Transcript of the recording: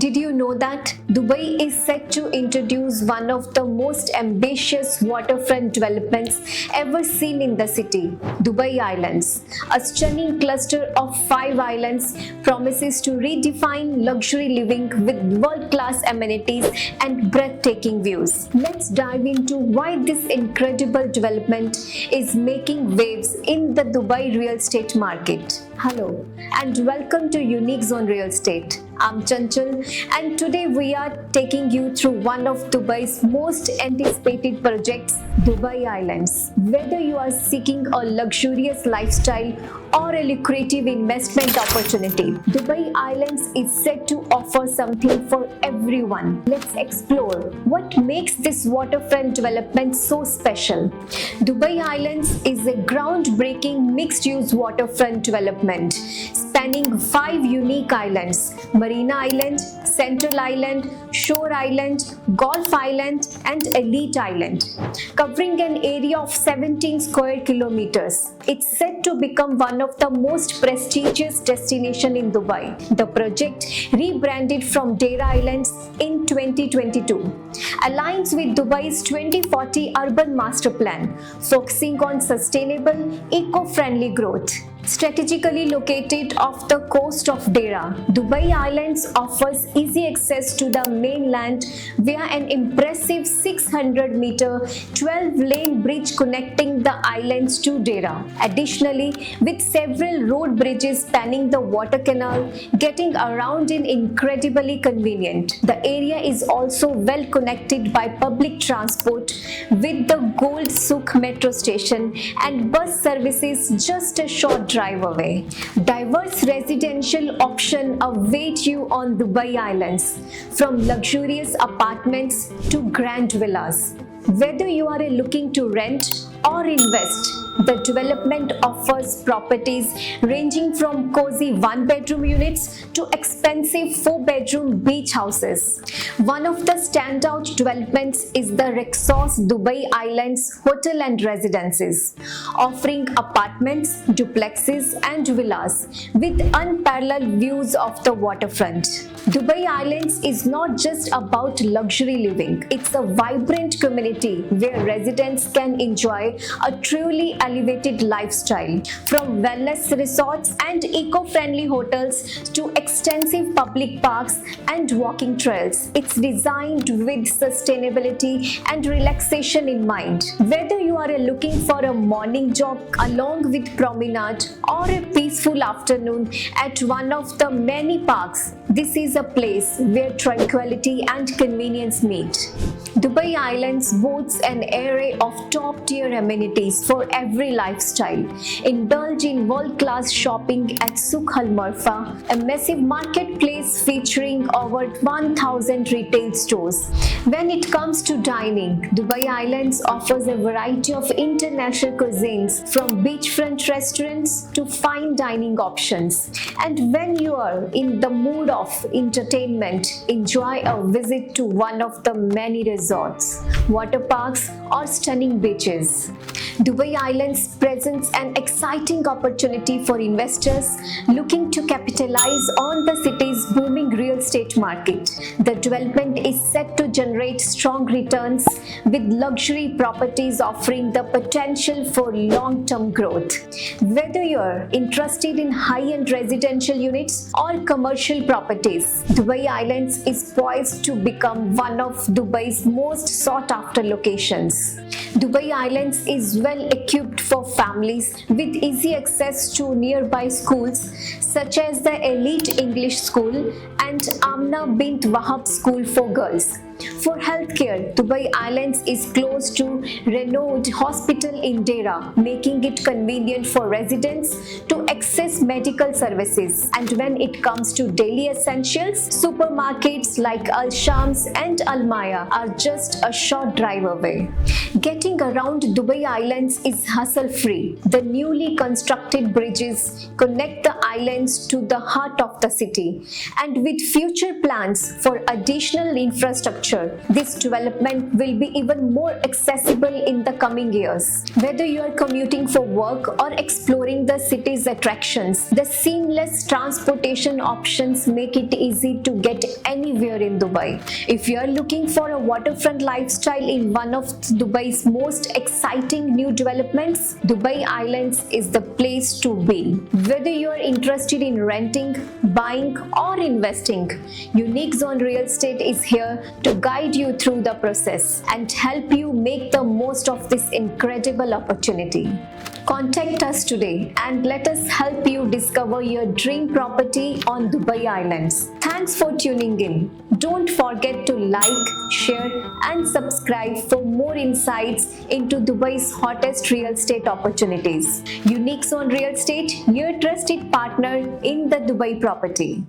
Did you know that Dubai is set to introduce one of the most ambitious waterfront developments ever seen in the city, Dubai Islands. A stunning cluster of 5 islands promises to redefine luxury living with world-class amenities and breathtaking views. Let's dive into why this incredible development is making waves in the Dubai real estate market. Hello and welcome to Unique Zone Real Estate. I'm Chanchal and today we are taking you through one of Dubai's most anticipated projects, Dubai Islands. Whether you are seeking a luxurious lifestyle or a lucrative investment opportunity, Dubai Islands is set to offer something for everyone. Let's explore what makes this waterfront development so special. Dubai Islands is a groundbreaking mixed-use waterfront development spanning 5 unique islands: Marina Island, Central Island, Shore Island, Golf Island and Elite Island, covering an area of 17 square kilometers. It's set to become one of the most prestigious destinations in Dubai. The project, rebranded from Deira Islands in 2022, aligns with Dubai's 2040 urban master plan, focusing on sustainable, eco-friendly growth. Strategically located off the coast of Deira, Dubai Islands offers easy access to the mainland via an impressive 600-meter 12-lane bridge connecting the islands to Deira. Additionally, with several road bridges spanning the water canal, getting around is incredibly convenient. The area is also well connected by public transport with the Gold Souk metro station and bus services just a short drive away. Diverse residential options await you on Dubai Islands, from luxurious apartments to grand villas. Whether you are looking to rent or invest, the development offers properties ranging from cozy 1-bedroom units to expensive 4-bedroom beach houses. One of the standout developments is the Rexos Dubai Islands Hotel and Residences, offering apartments, duplexes and villas with unparalleled views of the waterfront. Dubai Islands is not just about luxury living, it's a vibrant community where residents can enjoy a truly elevated lifestyle. From wellness resorts and eco-friendly hotels to extensive public parks and walking trails, it's designed with sustainability and relaxation in mind. Whether you are looking for a morning jog along with promenade or a peaceful afternoon at one of the many parks, this is a place where tranquility and convenience meet. Dubai Islands boasts an array of top-tier amenities for every lifestyle. Indulge in world-class shopping at Souk Al Marfa, a massive marketplace featuring over 1,000 retail stores. When it comes to dining, Dubai Islands offers a variety of international cuisines, from beachfront restaurants to fine dining options. And when you are in the mood of entertainment, enjoy a visit to one of the many resorts, water parks or stunning beaches. Dubai Islands presents an exciting opportunity for investors looking to capitalize on the city's booming real estate market. The development is set to generate strong returns, with luxury properties offering the potential for long-term growth. Whether you're interested in high-end residential units or commercial properties, Dubai Islands is poised to become one of Dubai's most sought-after locations. Dubai Islands is well equipped for families with easy access to nearby schools such as the Elite English School and Amna Bint Wahab School for Girls. For healthcare, Dubai Islands is close to renowned hospital in Deira, making it convenient for residents to access medical services. And when it comes to daily essentials, supermarkets like Al Shams and Al Maya are just a short drive away. Getting around Dubai Islands is hassle-free. The newly constructed bridges connect the islands to the heart of the city, and with future plans for additional infrastructure, infrastructure, this development will be even more accessible in the coming years. Whether you are commuting for work or exploring the city's attractions, the seamless transportation options make it easy to get anywhere in Dubai. If you are looking for a waterfront lifestyle in one of Dubai's most exciting new developments, Dubai Islands is the place to be. Whether you are interested in renting, buying or investing, Unique Zone Real Estate is here to guide you through the process and help you make the most of this incredible opportunity. Contact us today and let us help you discover your dream property on Dubai Islands. Thanks for tuning in. Don't forget to like, share and subscribe for more insights into Dubai's hottest real estate opportunities. Unique Zone Real Estate, your trusted partner in the Dubai property.